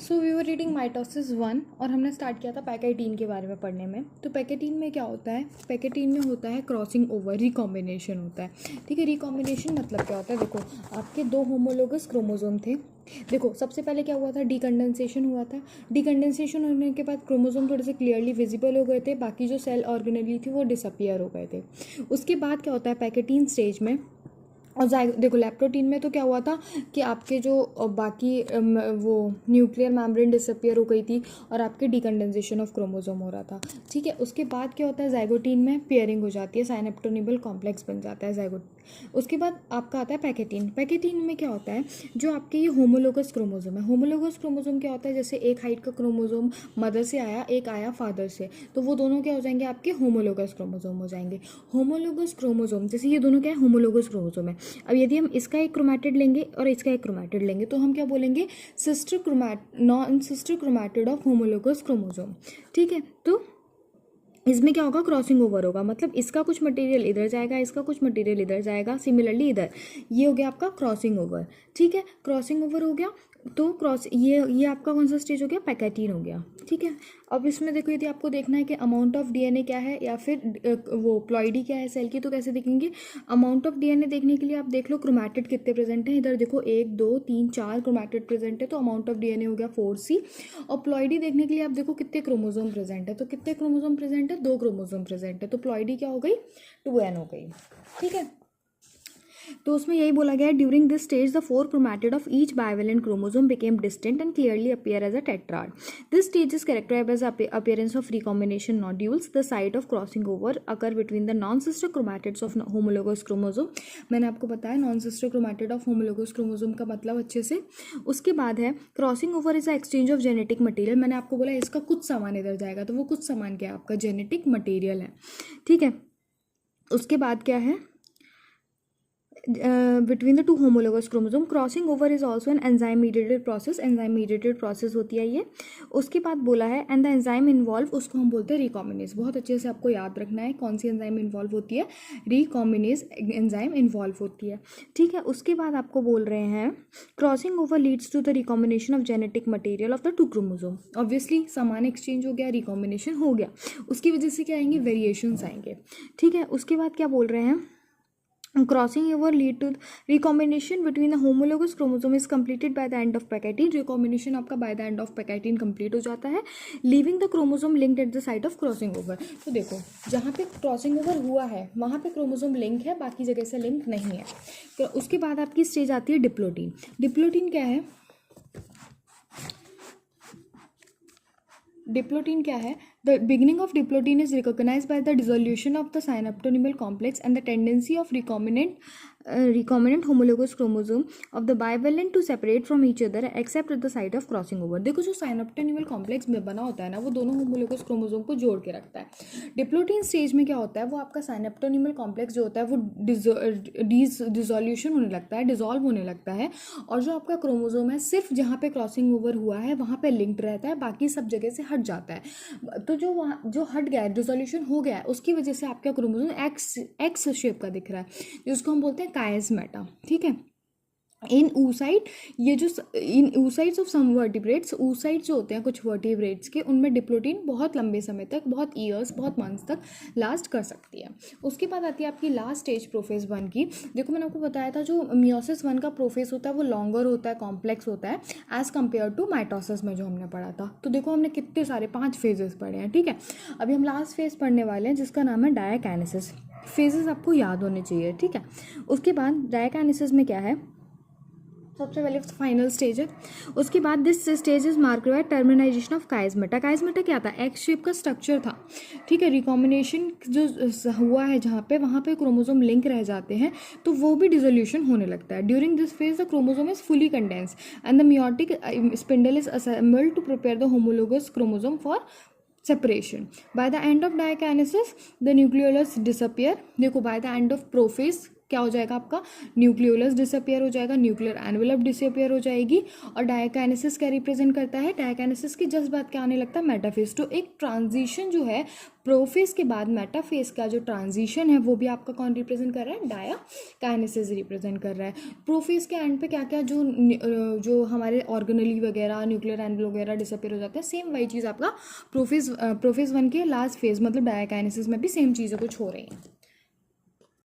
So we were reading mitosis 1 और हमने start किया था पैकेटीन के बारे में पढ़ने में। तो पैकेटीन में क्या होता है? पैकेटीन में होता है क्रॉसिंग ओवर, रिकॉम्बिनेशन होता है। ठीक है, रिकॉम्बिनेशन मतलब क्या होता है? देखो, आपके दो होमोलोगस क्रोमोसोम थे। देखो, सबसे पहले क्या हुआ था? डीकंडेंसेशन हुआ था। डीकंडेंसेशन होने के बाद क्रोमोसोम थोड़े से क्लियरली विजिबल हो गए थे, बाकी जो सेल ऑर्गेनेली थी वो डिसअपियर हो गए थे। उसके बाद क्या होता है पैकेटीन स्टेज में? और देखो, लैप्टोटीन में तो क्या हुआ था कि आपके जो बाकी वो न्यूक्लियर मेम्ब्रेन डिसअपियर हो गई थी और आपके डिकंडेंसेशन ऑफ क्रोमोसोम हो रहा था। ठीक है, उसके बाद क्या होता है? जाइगोटीन में पेयरिंग हो जाती है, साइनेप्टोनिबल कॉम्प्लेक्स बन जाता है जाइगोट। उसके बाद आपका आता है पैकेटीन। पैकेटीन में क्या होता है? जो आपके ये होमोलोगस क्रोमोसोम है। होमोलोगस क्रोमोसोम क्या होता है? जैसे एक हाइट का क्रोमोसोम मदर से आया, एक आया फादर से, तो वो दोनों क्या हो जाएंगे? आपके होमोलोगस क्रोमोसोम हो जाएंगे। होमोलोगस क्रोमोसोम जैसे ये दोनों क्या है? होमोलोगस क्रोमोसोम है। अब यदि हम इसका एक क्रोमैटिड लेंगे और इसका एक क्रोमैटिड लेंगे तो हम क्या बोलेंगे? Non sister chromatid of homologous chromosome. ठीक है, तो इसमें क्या होगा? क्रॉसिंग ओवर होगा, मतलब इसका कुछ मटेरियल इधर जाएगा, इसका कुछ मटेरियल इधर जाएगा, सिमिलरली इधर। ये हो गया आपका क्रॉसिंग ओवर। ठीक है, क्रॉसिंग ओवर हो गया। तो ये आपका कौन सा स्टेज हो गया? पैकेटीन हो गया। ठीक है, अब इसमें देखो, यदि आपको देखना है कि अमाउंट ऑफ डीएनए क्या है या फिर वो प्लॉइडी क्या है सेल की, तो कैसे देखेंगे? अमाउंट ऑफ डीएनए देखने के लिए आप देख लो क्रोमैटिड कितने प्रेजेंट हैं। इधर देखो 1 2 3 4 क्रोमैटिड प्रेजेंट है, तो अमाउंट ऑफ डीएनए हो गया 4C। और प्लॉइडी देखने के लिए आप देखो कितने क्रोमोसोम प्रेजेंट है, तो कितने क्रोमोसोम प्रेजेंट है? 2 क्रोमोसोम प्रेजेंट है, तो प्लॉइडी क्या हो गई? 2N हो गई। ठीक है, तो उसमें यही बोला गया है, during this stage the 4 chromatid of each bivalent chromosome became distinct and clearly appear as a tetrad. This stage is characterised as appearance of recombination nodules, the site of crossing over occur between the non sister chromatids of homologous chromosome. मैंने आपको बताया non sister chromatid of homologous chromosome का मतलब अच्छे से। उसके बाद है crossing over is a exchange of genetic material. मैंने आपको बोला इसका कुछ सामान इधर जाएगा, तो वो कुछ सामान क्या है? आपका जेनेटिक मटेरियल है। ठीक है, उसके बाद क्या है? between the two homologous chromosome crossing over is also an enzyme mediated process होती है ये। उसके बाद बोला है and the enzyme involve, उसको हम बोलते हैं रिकॉम्बिनेज। बहुत अच्छे से आपको याद रखना है कौन सी एंजाइम इन्वॉल्व होती है? रिकॉम्बिनेज एंजाइम इन्वॉल्व होती है। ठीक है, उसके बाद आपको बोल रहे हैं crossing over leads to the recombination of genetic material of the two chromosome. Obviously सामान एक्सचेंज हो गया, रिकॉम्बिनेशन हो गया, उसकी वजह से क्या आएंगे? वेरिएशंस आएंगे। ठीक है, उसके बाद क्या बोल रहे हैं? Crossing over lead to recombination between the homologous chromosome is completed by the end of pachytene. recombination आपका by the end of pachytene complete हो जाता है, leaving the chromosome linked at the site of crossing over। तो देखो, जहाँ पे crossing over हुआ है वहाँ पे क्रोमोसोम लिंक है, बाकी जगह से लिंक नहीं है। तो उसके बाद आपकी स्टेज आती है डिप्लोटीन। डिप्लोटीन क्या है? डिप्लोटीन क्या है? The beginning of diplotene is recognised by the dissolution of the synaptonemal complex and the tendency of recombinant homologous chromosome of the bivalent to separate from each other except at the site of crossing over। देखो, जो साइनेप्टोनिमल complex में बना होता है ना, वो दोनों homologous chromosome को जोड़ के रखता है। डिप्लोटीन स्टेज में क्या होता है? वो आपका साइनेप्टोनिमल कॉम्प्लेक्स जो होता है वो डिसोल्यूशन होने लगता है, डिसॉल्व होने लगता है, और जो आपका क्रोमोसोम है सिर्फ जहाँ पे क्रॉसिंग ओवर हुआ है वहाँ पे लिंक्ड रहता है, बाकी सब जगह से हट जाता है। तो जो वहाँ जो हट गया है, डिसोल्यूशन हो गया है, उसकी वजह से आपका क्रोमोसोम एक्स शेप का दिख रहा है, जिसको हम बोलते हैं कायस्मेटा। ठीक है, इन oocyte, ये जो in oocytes of some vertebrates, oocytes जो होते हैं कुछ वर्टिब्रेट्स के, उनमें डिप्लोटीन बहुत लंबे समय तक, बहुत ईयर्स, बहुत मंथ्स तक लास्ट कर सकती है। उसके बाद आती है आपकी लास्ट स्टेज प्रोफेज 1 की। देखो, मैंने आपको बताया था जो मियोसिस 1 का प्रोफेज होता है वो लॉन्गर होता है, कॉम्प्लेक्स होता है एज कम्पेयर टू माइटोसिस में जो हमने पढ़ा था। तो देखो, हमने कितने सारे 5 फेजेस पढ़े हैं। ठीक है, अभी हम लास्ट फेज पढ़ने वाले हैं जिसका नाम है डायकाइनेसिस। फेजेस आपको याद होने चाहिए। ठीक है, उसके बाद डायकाइनेसिस में क्या है? सबसे पहले फाइनल स्टेज है। उसके बाद this stage is marked by terminalisation of chiasmata. Chiasmata क्या था? एक्स शेप का स्ट्रक्चर था। ठीक है, रिकॉम्बिनेशन जो हुआ है जहाँ पे, वहाँ पे क्रोमोसोम लिंक रह जाते हैं, तो वो भी डिसोल्यूशन होने लगता है। During this phase the chromosome is fully condense and the meiotic spindle is assembled to prepare the homologous chromosome for separation. By the end of diakinesis the nucleolus disappear। देखो, by the end of prophase क्या हो जाएगा आपका, nucleolus disappear हो जाएगा, nuclear envelope disappear हो जाएगी। और डायकाइनेसिस क्या रिप्रेजेंट करता है, डायकाइनेसिस की जस्ट बात क्या आने लगता है, मेटाफेज। तो एक ट्रांजिशन जो है प्रोफेज के बाद मेटाफेज का जो ट्रांजिशन है वो भी आपका कौन रिप्रेजेंट कर रहा है, डायकाइनेसिस रिप्रेजेंट कर रहा है। प्रोफेज के एंड पे क्या क्या जो हमारे ऑर्गेनली वगैरह न्यूक्लियर एनवेलप वगैरह डिसअपियर हो जाते हैं, सेम वही चीज़ आपका प्रोफेज 1 के लास्ट फेज मतलब डायकाइनेसिस में भी सेम चीज़ें कुछ हो रही हैं।